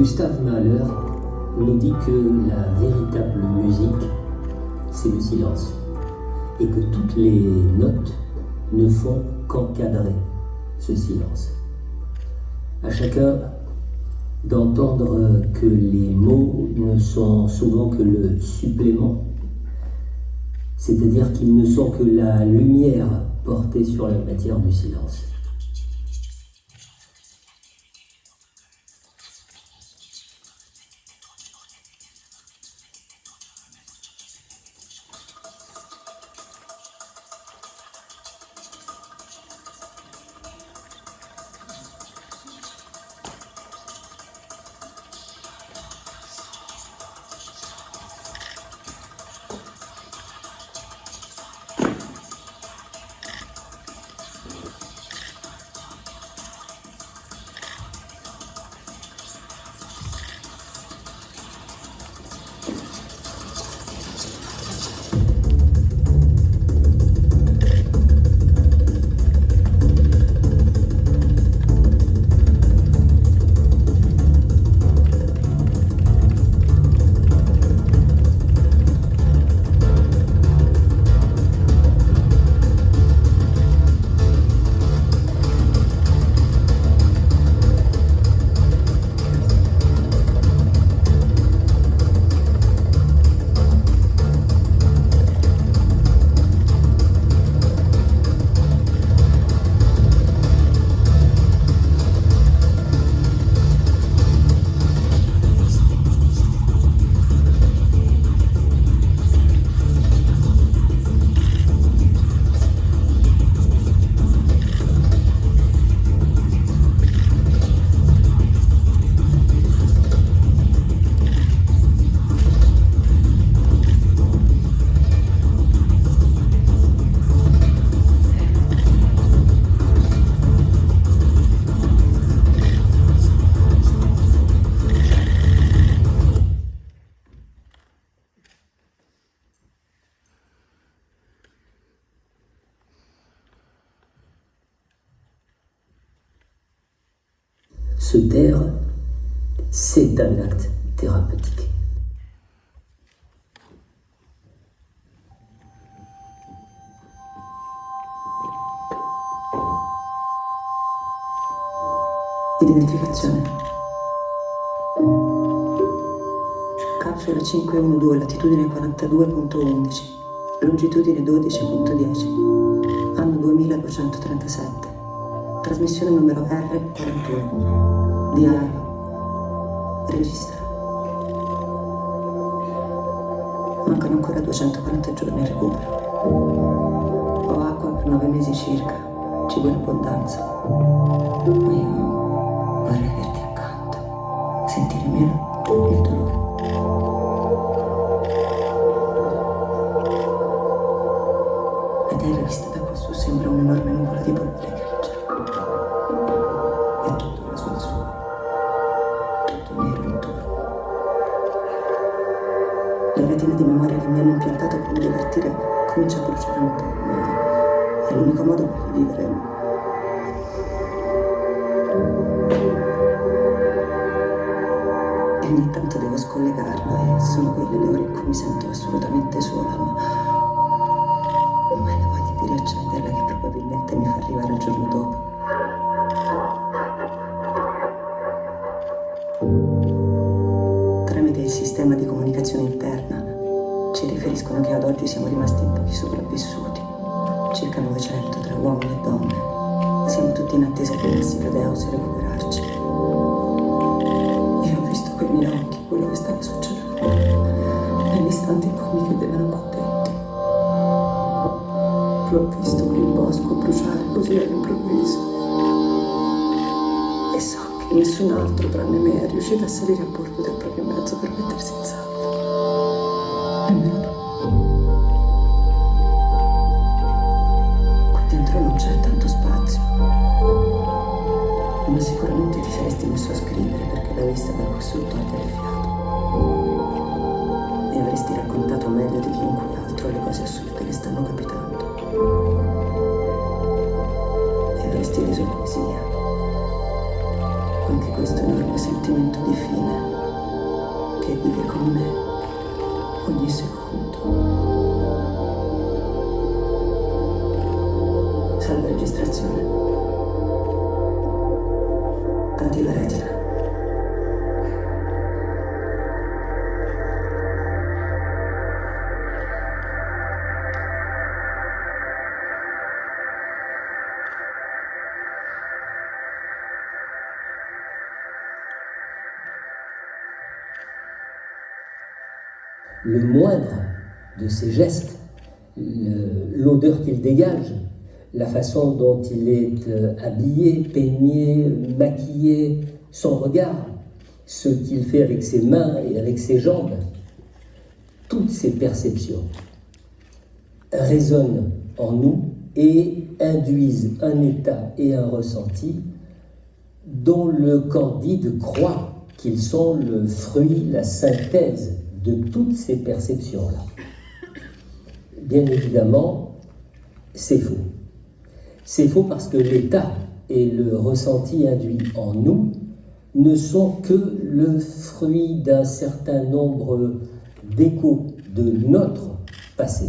Gustav Mahler nous dit que la véritable musique, c'est le silence. Et que toutes les notes ne font qu'encadrer ce silence. À chacun d'entendre que les mots ne sont souvent que le supplément, c'est-à-dire qu'ils ne sont que la lumière portée sur la matière du silence. Se taire, c'est un acte thérapeutique. Identificazione. Capsula 512, latitudine 42.11, longitudine 12.10, anno 2237. Trasmissione numero R41. Diario. Registra. Mancano ancora 240 giorni al recupero. Ho acqua per 9 mesi circa, cibo in abbondanza. Ma io vorrei averti accanto, sentire meno il dolore. La terra vista da quassù sembra un'enorme nuvola di polvere grigia. E tutto raso al suolo, tutto nero intorno. La retina di memoria che mi hanno impiantato prima di partire comincia a bruciare un po', ma è l'unico modo per vivere. E ogni tanto devo scollegarlo e sono quelle le ore in cui mi sento assolutamente sola, ma è la voglia di riaccenderla che probabilmente mi fa arrivare al giorno dopo. Tramite il sistema di comunicazione interna ci riferiscono che ad oggi siamo rimasti pochi sopravvissuti, circa 900 tra uomini e donne. Siamo tutti in attesa che venisse Tadeus a recuperarci. Io ho visto coi miei occhi quello che stava succedendo, nell'istante in cui mi chiudevano qua dentro. L'ho visto quel bosco bruciare così all'improvviso. E so che nessun altro tranne me è riuscito a salire a bordo del proprio mezzo per mettersi in salvo. Nemmeno tu. Qui dentro non c'è tanto spazio. Ma sicuramente ti saresti messo a scrivere perché la vista da qua sotto toglie il fiato. E avresti raccontato meglio di chiunque altro le cose assurde che stanno capitando. E avresti reso poesia. anche questo enorme sentimento di fine che vive con me ogni secondo. Salve registrazione. Addio la retina. Le moindre de ses gestes, l'odeur qu'il dégage, la façon dont il est habillé, peigné, maquillé, son regard, ce qu'il fait avec ses mains et avec ses jambes, toutes ces perceptions résonnent en nous et induisent un état et un ressenti dont le Candide croit qu'ils sont le fruit, la synthèse de toutes ces perceptions-là. Bien évidemment, c'est faux. C'est faux parce que l'état et le ressenti induit en nous ne sont que le fruit d'un certain nombre d'échos de notre passé.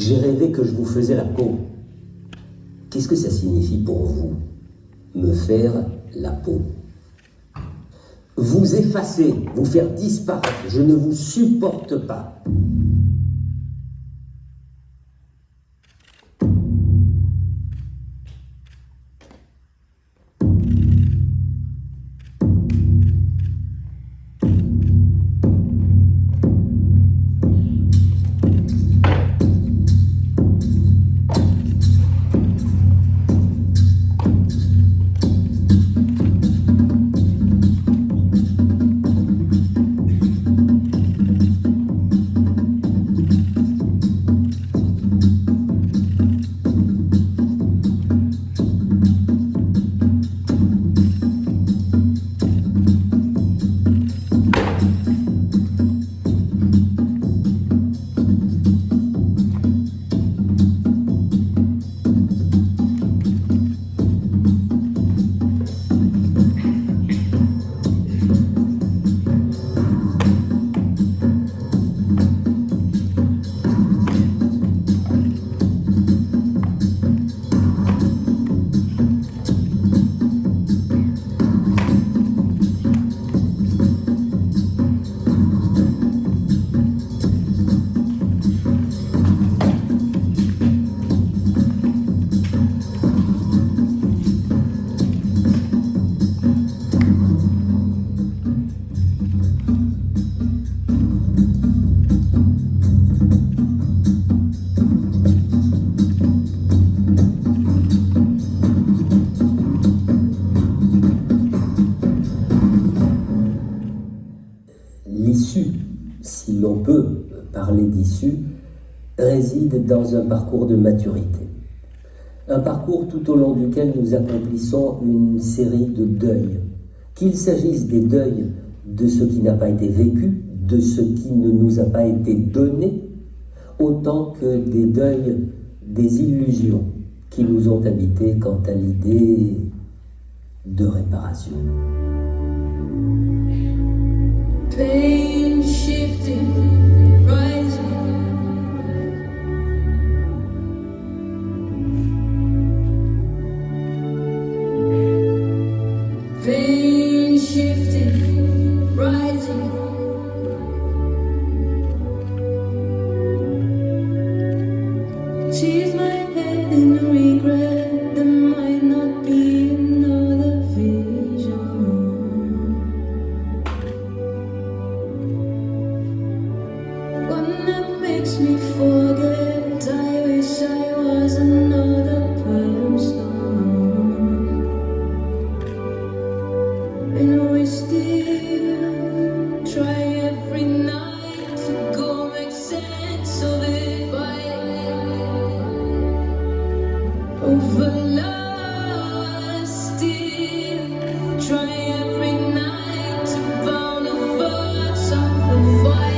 J'ai rêvé que je vous faisais la peau. Qu'est-ce que ça signifie pour vous, me faire la peau? Vous effacer, vous faire disparaître, je ne vous supporte pas. L'issue, si l'on peut parler d'issue, réside dans un parcours de maturité. Un parcours tout au long duquel nous accomplissons une série de deuils. Qu'il s'agisse des deuils de ce qui n'a pas été vécu, de ce qui ne nous a pas été donné, autant que des deuils des illusions qui nous ont habités quant à l'idée de réparation. Pain shifting, rising. Pain shifting, rising. Tease my head in regret. There might not be another vision. One that makes me forget. I wish I was another person. And we still try every night to go make sense of it. Over love, still try every night to bound the verge of a fight.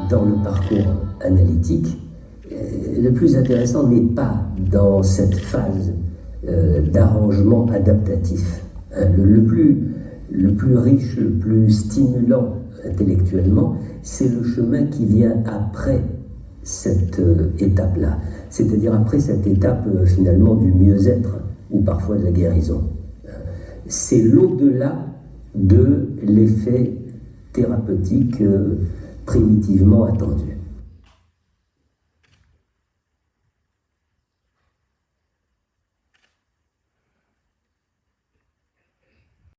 dans le parcours analytique, le plus intéressant n'est pas dans cette phase d'arrangement adaptatif. Le plus riche, le plus stimulant intellectuellement, c'est le chemin qui vient après cette étape-là, c'est-à-dire après cette étape finalement du mieux-être ou parfois de la guérison. C'est l'au-delà de l'effet thérapeutique primitivement attendu.